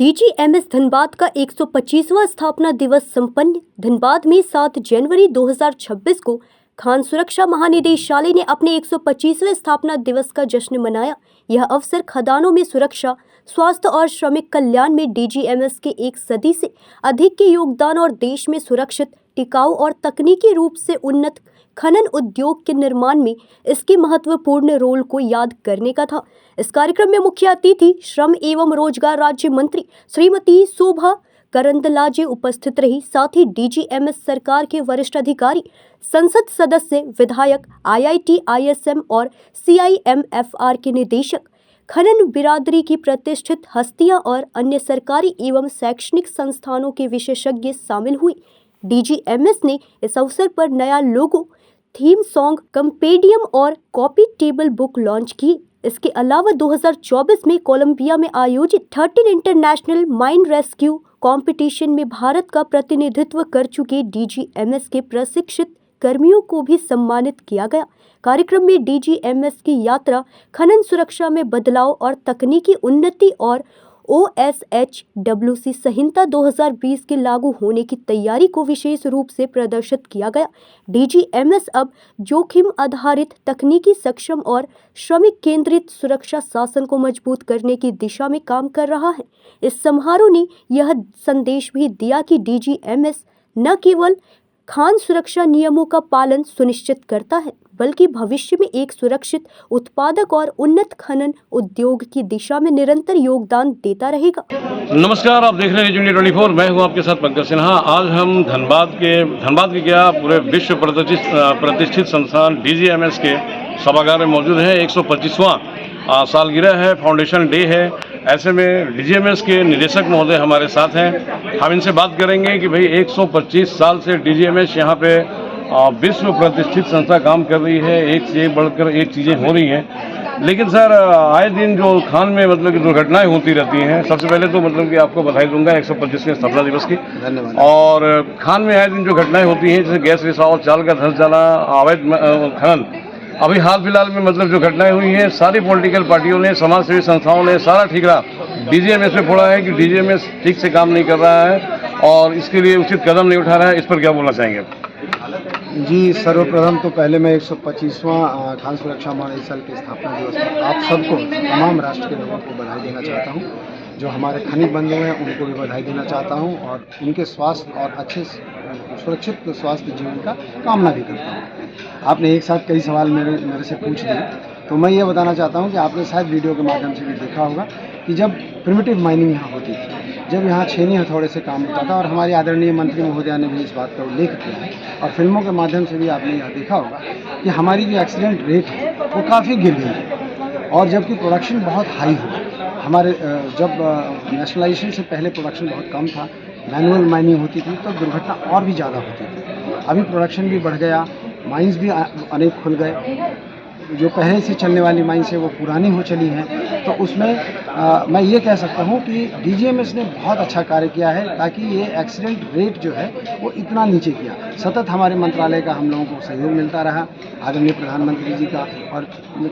DGMS Dhanbad का 125वां स्थापना दिवस संपन्न। धनबाद में 7 जनवरी 2026 को खान सुरक्षा महानिदेशालय ने अपने 125वें स्थापना दिवस का जश्न मनाया। यह अवसर खदानों में सुरक्षा, स्वास्थ्य और श्रमिक कल्याण में डीजीएमएस के एक सदी से अधिक के योगदान और देश में सुरक्षित, टिकाऊ और तकनीकी रूप से उन्नत खनन उद्योग के निर्माण में इसके महत्वपूर्ण रोल को याद करने का था। इस कार्यक्रम में मुख्य अतिथि श्रम एवं रोजगार राज्य मंत्री श्रीमती शोभा करंदलाजे उपस्थित रही। साथ ही डीजीएमएस सरकार के वरिष्ठ अधिकारी, संसद सदस्य, विधायक, IIT, ISM और CIMFR के निदेशक, खनन बिरादरी की प्रतिष्ठित हस्तियां और अन्य सरकारी एवं शैक्षणिक संस्थानों के विशेषज्ञ शामिल हुए। डीजीएमएस ने इस अवसर पर नया लोगो, थीम सॉन्ग, कंपेडियम और कॉपी टेबल बुक लॉन्च की। इसके अलावा 2024 में कोलंबिया में आयोजित 13 इंटरनेशनल माइन रेस्क्यू कंपटीशन में भारत का प्रतिनिधित्व कर चुके डीजीएमएस के प्रशिक्षित कर्मियों को भी सम्मानित किया गया। कार्यक्रम में डीजीएमएस की यात्रा, खनन सुरक्षा में बदलाव और तकनीकी उन्नति और OSHWC संहिता 2020 के लागू होने की तैयारी को विशेष रूप से प्रदर्शित किया गया। डीजीएमएस अब जोखिम आधारित, तकनीकी सक्षम और श्रमिक केंद्रित सुरक्षा शासन को मजबूत करने की दिशा में काम कर रहा है। इस समारोह ने यह संदेश भी दिया कि डीजीएमएस न केवल खान सुरक्षा नियमों का पालन सुनिश्चित करता है, बल्कि भविष्य में एक सुरक्षित, उत्पादक और उन्नत खनन उद्योग की दिशा में निरंतर योगदान देता रहेगा। नमस्कार, आप देख रहे हैं न्यूज़ 24। मैं हूं आपके साथ पंकज सिन्हा। आज हम धनबाद के क्या पूरे विश्व प्रतिष्ठित संस्थान डीजीएमएस के सभागार में मौजूद हैं। 125वां सालगिरह है, फाउंडेशन डे है। ऐसे में डीजीएमएस के निदेशक महोदय हमारे साथ हैं। हम इनसे बात करेंगे कि भाई 125 साल से डीजीएमएस यहाँ पे विश्व प्रतिष्ठित संस्था काम कर रही है। एक से बढ़कर एक चीज़ें हो रही हैं। लेकिन सर, आए दिन जो खान में मतलब कि दुर्घटनाएं होती रहती हैं। सबसे पहले तो मतलब कि आपको बधाई दूंगा 125वें स्थापना दिवस की। धन्यवाद। और खान में आए दिन जो घटनाएं होती हैं, जैसे गैस रिसाव, चाल का धंस जाना, अवैध खनन, अभी हाल फिलहाल में मतलब जो घटनाएं हुई हैं, सारी पॉलिटिकल पार्टियों ने, समाज सेवी संस्थाओं ने सारा ठीकरा डीजीएमएस पे फोड़ा है कि डीजीएमएस ठीक से काम नहीं कर रहा है और इसके लिए उचित कदम नहीं उठा रहा है। इस पर क्या बोलना चाहेंगे? जी, सर्वप्रथम तो पहले मैं 125वां खान सुरक्षा महानिदेशालय की स्थापना दिवस पर आप सबको, तमाम राष्ट्र के लोगों को बधाई देना चाहता हूं। जो हमारे खनिज बंधु हैं उनको भी बधाई देना चाहता हूं और उनके स्वास्थ्य और अच्छे सुरक्षित स्वास्थ्य जीवन का कामना भी करता हूं। आपने एक साथ कई सवाल मेरे से पूछ दिए, तो मैं ये बताना चाहता हूं कि आपने शायद वीडियो के माध्यम से भी देखा होगा कि जब प्रिमिटिव माइनिंग यहाँ होती थी, जब यहाँ छेनी हथौड़े से काम होता था, और हमारे आदरणीय मंत्री महोदया ने भी इस बात का उल्लेख किया है और फिल्मों के माध्यम से भी आपने यह देखा होगा कि हमारी जो एक्सीडेंट रेट है वो काफ़ी गिर गई है। और जबकि प्रोडक्शन बहुत हाई हो, हमारे जब नेशनलाइजेशन से पहले प्रोडक्शन बहुत कम था, मैनुअल माइनिंग होती थी, तो दुर्घटना और भी ज़्यादा होती थी। अभी प्रोडक्शन भी बढ़ गया, माइंस भी अनेक खुल गए। जो पहले से चलने वाली माइंस है वो पुरानी हो चली हैं, तो उसमें मैं ये कह सकता हूँ कि डीजीएमएस ने बहुत अच्छा कार्य किया है, ताकि ये एक्सीडेंट रेट जो है वो इतना नीचे किया। सतत हमारे मंत्रालय का हम लोगों को सहयोग मिलता रहा, आदरणीय प्रधानमंत्री जी का और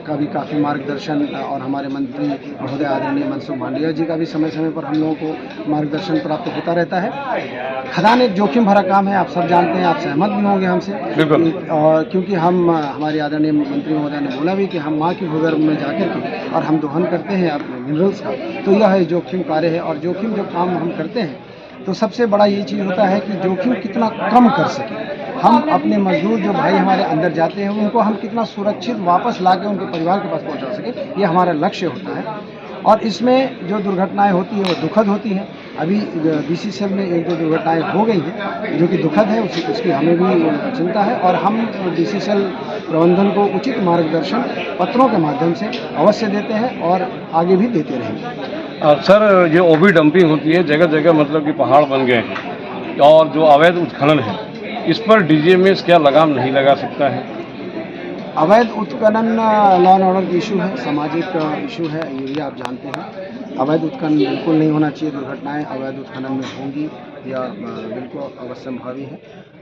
का भी काफ़ी मार्गदर्शन, और हमारे मंत्री महोदय आदरणीय मनसुख मांडविया जी का भी समय समय पर हम लोगों को मार्गदर्शन प्राप्त होता रहता है। खदान एक जोखिम भरा काम है, आप सब जानते हैं, आप सहमत भी होंगे हमसे। और क्योंकि हमारे आदरणीय मंत्री महोदय ने बोला भी कि हम माँ की भूगर्भ में जाकर के और हम दोहन करते हैं अपने मिनरल्स का, तो यह है जोखिम कार्य है। और जोखिम जो काम हम करते हैं, तो सबसे बड़ा ये चीज़ होता है कि जोखिम कितना कम कर सकें। हम अपने मजदूर जो भाई हमारे अंदर जाते हैं, उनको हम कितना सुरक्षित वापस ला के उनके परिवार के पास पहुंचा सके, ये हमारा लक्ष्य होता है। और इसमें जो दुर्घटनाएं होती है वो दुखद होती हैं। अभी बीसीसीएल में एक दो दुर्घटनाएं हो गई हैं जो कि दुखद है, उसकी हमें भी चिंता है, और हम बीसीसीएल प्रबंधन को उचित मार्गदर्शन पत्रों के माध्यम से अवश्य देते हैं और आगे भी देते रहेंगे। सर, ये ओबी डंपिंग होती है जगह जगह, मतलब कि पहाड़ बन गए हैं, और जो अवैध उत्खनन है, इस पर डीजीएमएस क्या लगाम नहीं लगा सकता है? अवैध उत्खनन लॉ एंड ऑर्डर की इशू है, सामाजिक इशू है, ये भी आप जानते हैं। अवैध उत्खनन बिल्कुल नहीं होना चाहिए। दुर्घटनाएं अवैध उत्खनन में होंगी या बिल्कुल अवश्यंभावी है।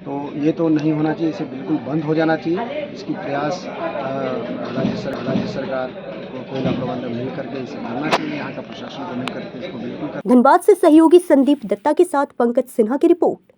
तो ये तो नहीं होना चाहिए, इसे बिल्कुल बंद हो जाना चाहिए। इसकी प्रयास राज्य सरकार को कोयला प्रबंधन मिल करके इसे करना चाहिए। यहाँ का प्रशासन को मिल करके इसको बिल्कुल धनबाद से सहयोगी संदीप दत्ता के साथ पंकज सिन्हा की रिपोर्ट।